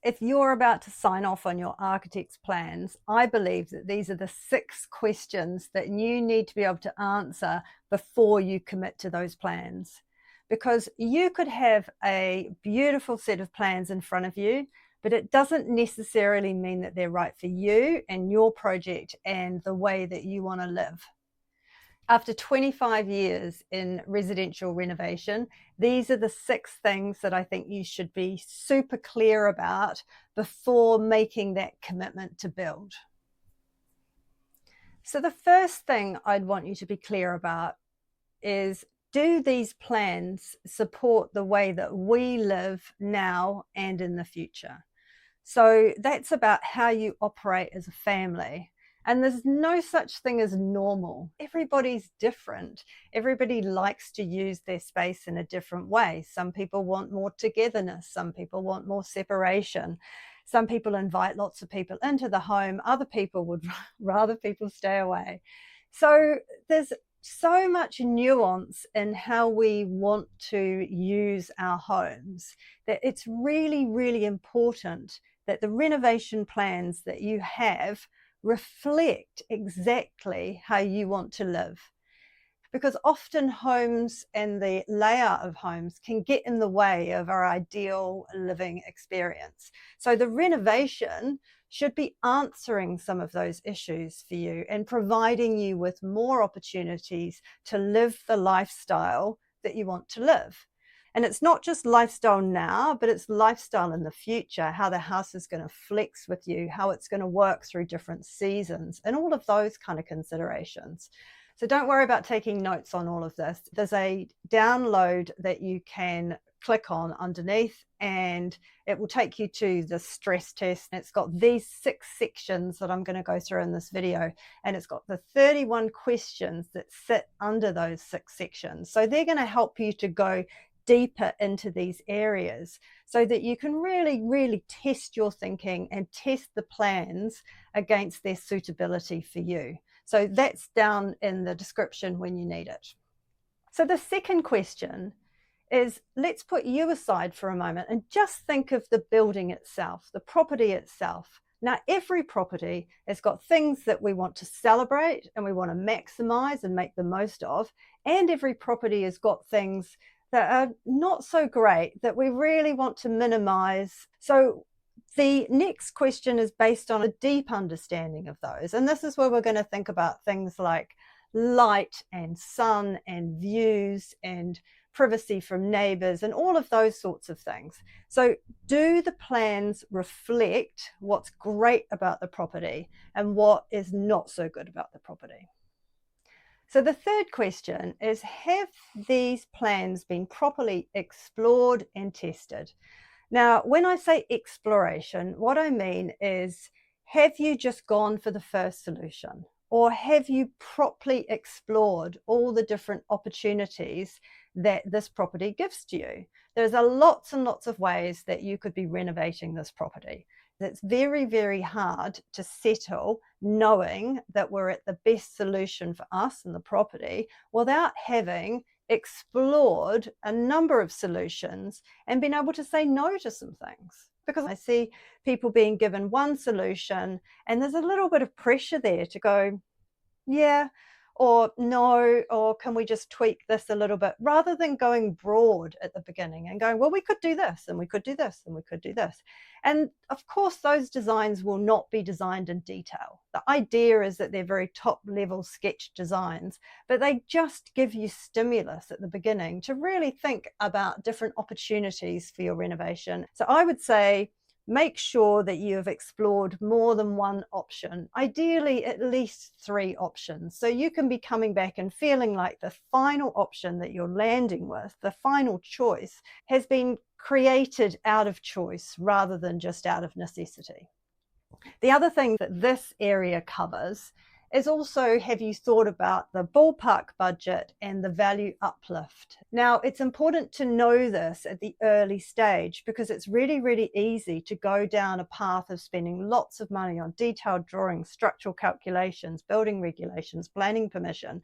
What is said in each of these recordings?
If you're about to sign off on your architect's plans, I believe that these are the 6 questions that you need to be able to answer before you commit to those plans. Because you could have a beautiful set of plans in front of you, but it doesn't necessarily mean that they're right for you and your project and the way that you want to live. After 25 years in residential renovation, these are the 6 things that I think you should be super clear about before making that commitment to build. So the first thing I'd want you to be clear about is, do these plans support the way that we live now and in the future? So that's about how you operate as a family. And there's no such thing as normal. Everybody's different. Everybody likes to use their space in a different way. Some people want more togetherness. Some people want more separation. Some people invite lots of people into the home. Other people would rather people stay away. So there's so much nuance in how we want to use our homes that it's really, really important that the renovation plans that you have reflect exactly how you want to live. Because often homes and the layout of homes can get in the way of our ideal living experience. So the renovation should be answering some of those issues for you and providing you with more opportunities to live the lifestyle that you want to live. And it's not just lifestyle now, but it's lifestyle in the future, how the house is going to flex with you, how it's going to work through different seasons, and all of those kind of considerations. So don't worry about taking notes on all of this. There's a download that you can click on underneath, and it will take you to the stress test. It's got these 6 sections that I'm going to go through in this video, and it's got the 31 questions that sit under those 6 sections. So they're going to help you to go deeper into these areas so that you can really test your thinking and test the plans against their suitability for you. So that's down in the description when you need it. So the second question is, let's put you aside for a moment and just think of the building itself, the property itself. Now, every property has got things that we want to celebrate and we want to maximize and make the most of, and every property has got things that are not so great that we really want to minimize. So the next question is based on a deep understanding of those. And this is where we're going to think about things like light and sun and views and privacy from neighbors and all of those sorts of things. So do the plans reflect what's great about the property and what is not so good about the property? So the third question is, have these plans been properly explored and tested? Now, when I say exploration, what I mean is, have you just gone for the first solution? Or have you properly explored all the different opportunities that this property gives to you? There's lots and lots of ways that you could be renovating this property. It's very hard to settle knowing that we're at the best solution for us and the property without having explored a number of solutions and been able to say no to some things. Because I see people being given one solution and there's a little bit of pressure there to go, yeah, or no, or can we just tweak this a little bit, rather than going broad at the beginning and going, well, we could do this and we could do this and we could do this. And of course, those designs will not be designed in detail. The idea is that they're very top level sketch designs, but they just give you stimulus at the beginning to really think about different opportunities for your renovation. So I would say, make sure that you have explored more than one option, ideally at least 3 options. So you can be coming back and feeling like the final option that you're landing with, the final choice, has been created out of choice rather than just out of necessity. The other thing that this area covers is also, have you thought about the ballpark budget and the value uplift? Now, it's important to know this at the early stage because it's really easy to go down a path of spending lots of money on detailed drawings, structural calculations, building regulations, planning permission,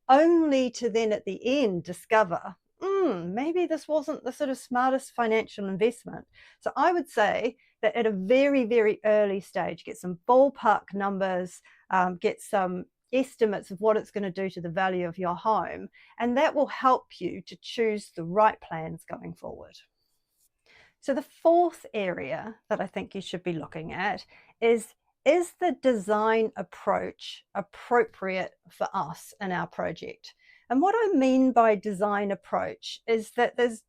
only to then at the end discover maybe this wasn't the sort of smartest financial investment. So I would say that at a very, very early stage, get some ballpark numbers, get some estimates of what it's going to do to the value of your home, and that will help you to choose the right plans going forward. So the fourth area that I think you should be looking at is the design approach appropriate for us and our project? And what I mean by design approach is that there's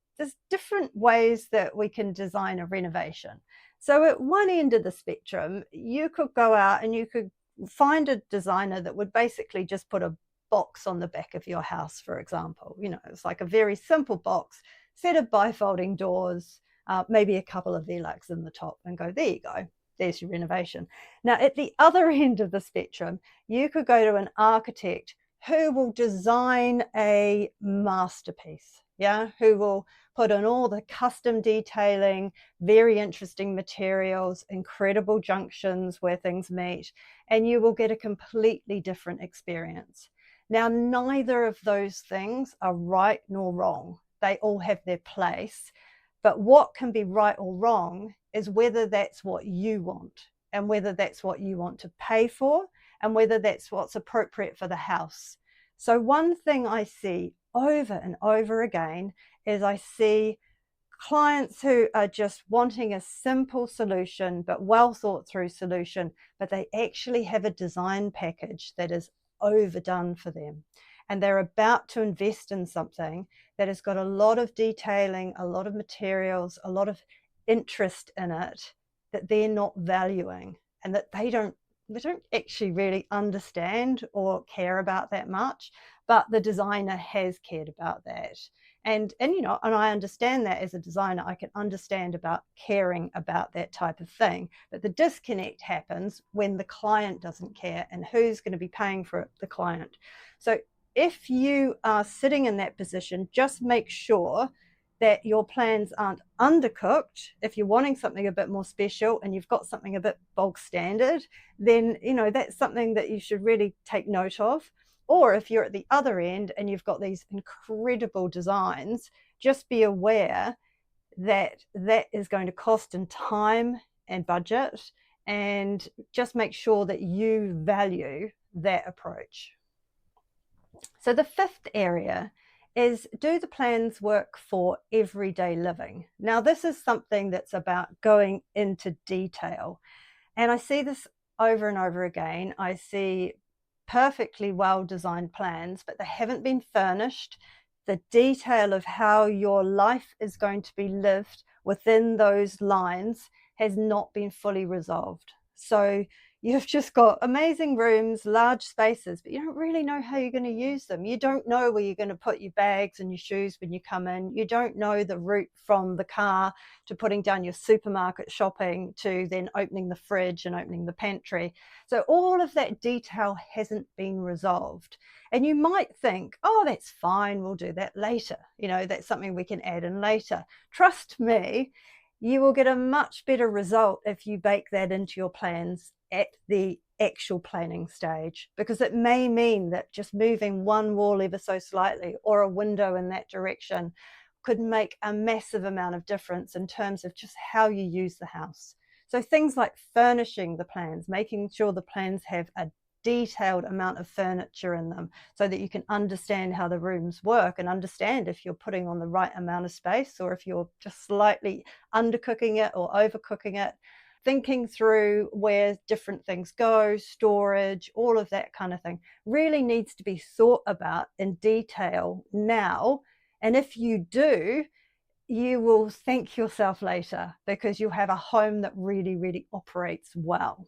different ways that we can design a renovation. So at one end of the spectrum, you could go out and you could find a designer that would basically just put a box on the back of your house, for example. It's like a very simple box, set of bifolding doors, maybe a couple of Velux in the top, and go, there you go. There's your renovation. Now, at the other end of the spectrum, you could go to an architect who will design a masterpiece, yeah, who will put in all the custom detailing, very interesting materials, incredible junctions where things meet, and you will get a completely different experience. Now, neither of those things are right nor wrong. They all have their place. But what can be right or wrong is whether that's what you want, and whether that's what you want to pay for, and whether that's what's appropriate for the house. So, one thing I see over and over again is I see clients who are just wanting a simple solution, but well thought through solution, but they actually have a design package that is overdone for them. And they're about to invest in something that has got a lot of detailing, a lot of materials, a lot of interest in it that they're not valuing, and that they don't actually really understand or care about that much, but the designer has cared about that. And I understand that as a designer. I can understand about caring about that type of thing, but the disconnect happens when the client doesn't care, and who's going to be paying for it? The client. So if you are sitting in that position, just make sure that your plans aren't undercooked. If you're wanting something a bit more special and you've got something a bit bog standard, then that's something that you should really take note of. Or if you're at the other end and you've got these incredible designs, just be aware that that is going to cost in time and budget, and just make sure that you value that approach. So the fifth area is, do the plans work for everyday living? Now, this is something that's about going into detail. And I see this over and over again. I see perfectly well designed plans, but they haven't been furnished. The detail of how your life is going to be lived within those lines has not been fully resolved. So you've just got amazing rooms, large spaces, but you don't really know how you're going to use them. You don't know where you're going to put your bags and your shoes when you come in. You don't know the route from the car to putting down your supermarket shopping to then opening the fridge and opening the pantry. So all of that detail hasn't been resolved. And you might think, oh, that's fine, we'll do that later. That's something we can add in later. Trust me, you will get a much better result if you bake that into your plans at the actual planning stage, because it may mean that just moving one wall ever so slightly or a window in that direction could make a massive amount of difference in terms of just how you use the house. So things like furnishing the plans, making sure the plans have a detailed amount of furniture in them so that you can understand how the rooms work and understand if you're putting on the right amount of space or if you're just slightly undercooking it or overcooking it. Thinking through where different things go, storage, all of that kind of thing really needs to be thought about in detail now. And if you do, you will thank yourself later, because you'll have a home that really, really operates well.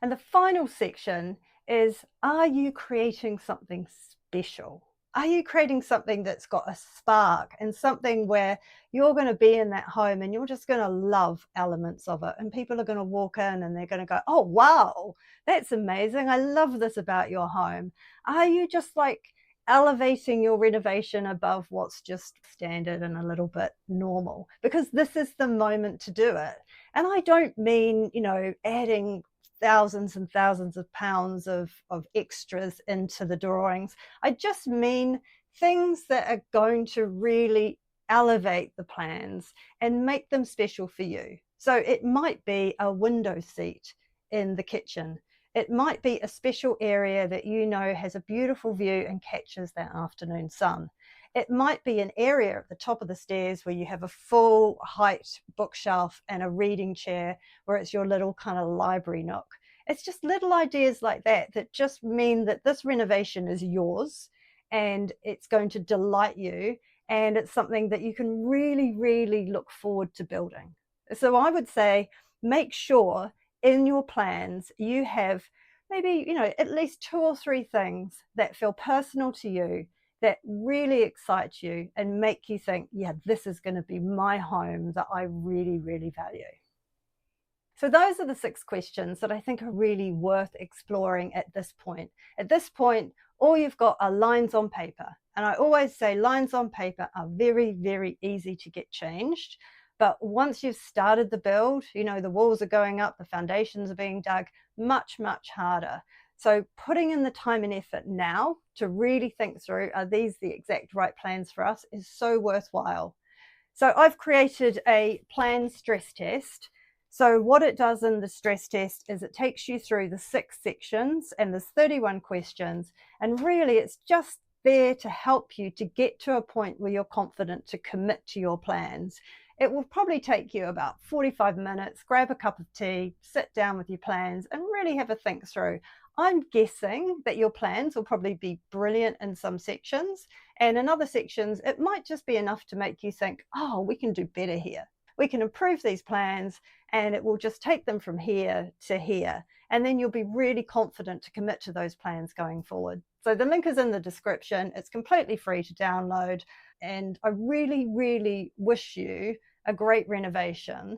And the final section is, are you creating something special? Are you creating something that's got a spark, and something where you're going to be in that home and you're just going to love elements of it? And people are going to walk in and they're going to go, oh, wow, that's amazing. I love this about your home. Are you just like elevating your renovation above what's just standard and a little bit normal? Because this is the moment to do it. And I don't mean, adding thousands and thousands of pounds of extras into the drawings. I just mean things that are going to really elevate the plans and make them special for you. So it might be a window seat in the kitchen. It might be a special area that you know has a beautiful view and catches that afternoon sun. It might be an area at the top of the stairs where you have a full height bookshelf and a reading chair where it's your little kind of library nook. It's just little ideas like that that just mean that this renovation is yours and it's going to delight you, and it's something that you can really, really look forward to building. So I would say make sure in your plans you have maybe, at least two or three things that feel personal to you, that really excite you and make you think, yeah, this is going to be my home that I really, really value. So those are the 6 questions that I think are really worth exploring at this point. At this point, all you've got are lines on paper. And I always say lines on paper are very, very easy to get changed. But once you've started the build, the walls are going up, the foundations are being dug, much, much harder. So putting in the time and effort now to really think through, are these the exact right plans for us, is so worthwhile. So I've created a plan stress test. So what it does in the stress test is it takes you through the 6 sections, and there's 31 questions. And really it's just there to help you to get to a point where you're confident to commit to your plans. It will probably take you about 45 minutes. Grab a cup of tea, sit down with your plans and really have a think through. I'm guessing that your plans will probably be brilliant in some sections, and in other sections, it might just be enough to make you think, oh, we can do better here. We can improve these plans, and it will just take them from here to here. And then you'll be really confident to commit to those plans going forward. So the link is in the description. It's completely free to download. And I really, really wish you a great renovation.